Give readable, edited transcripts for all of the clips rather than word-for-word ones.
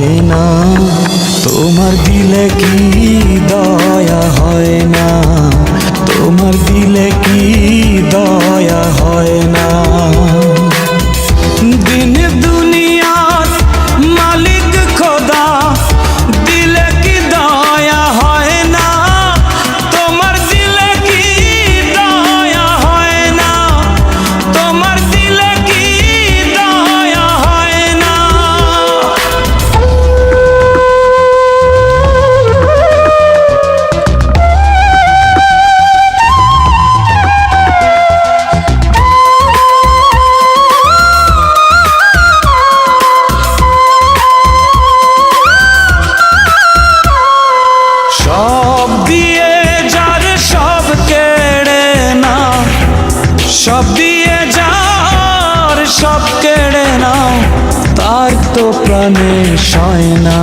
হয় না, তোমার দিলে কি দয়া হয় না, তোমার দিলে কি দয়া হয় না। দিন দুনিয়ার মালিক খোদা, দিলে কি দয়া হয় না, তোমার দিলে কি দয়া হয় না, তোমার দিলে কি দয়া হয় না। সব দিয়ে যার সব কেড়ে নাও, সব দিয়ে যার সব কেড়ে নাও, তার তো প্রাণে সয় না,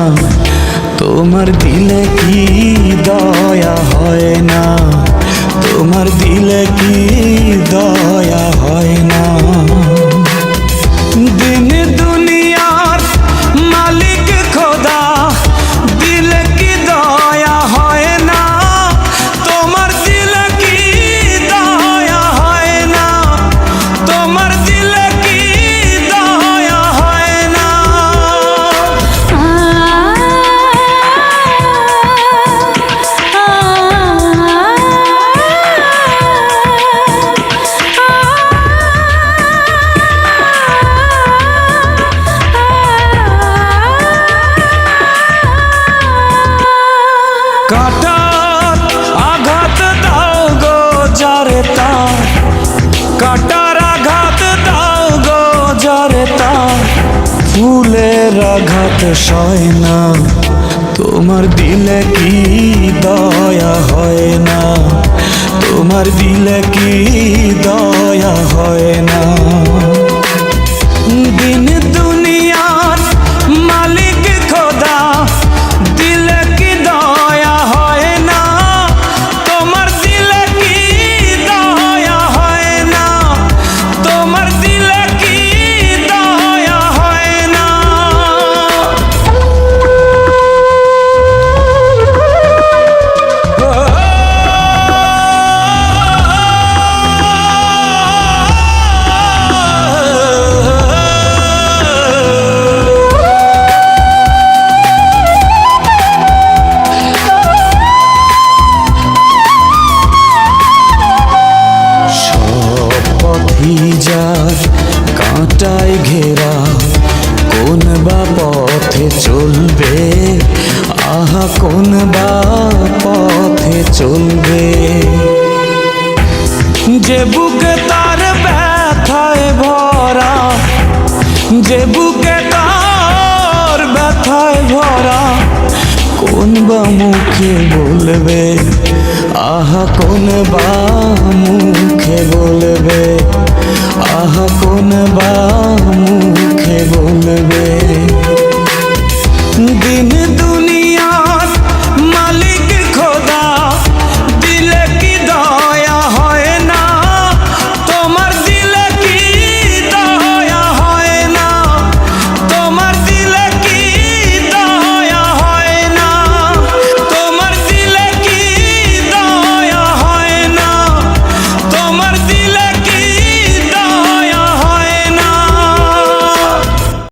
তোমার দিলে কি দয়া হয় না, তোমার দিলে কি দয়া হয় না। দিন দুনিয়ার মালিক খোদা, দিলে কি দয়া হয় না, তোমার দিলে কি দয়া হয় না, তোমার দিলে কি দয়া হয় না। কাটার আঘাত দাও গো যারে তার, কাটার আঘাত দাও গো যারে তার, ফুলের আঘাত সয় না, তোমার দিলে কি দয়া হয় না, তোমার দিলে কি দয়া হয় না। দিন দুনিয়ার মালিক খোদা, দিলে কি দয়া হয় না, তোমার দিলে কি দয়া হয় না, তোমার দিলে কি দয়া হয় না। যার কাঁটায় ঘেরা, কোন বা পথে চলবে, আহা কোন বা পথে চলবে। যে বুকে তার ব্যথায় ভরা, যে বুকে তার ব্যথায় ভরা, কোন বা মুখে বলবে, আহা কোন বা মুখে বলবে, আহা কোন বা মুখে বলবে।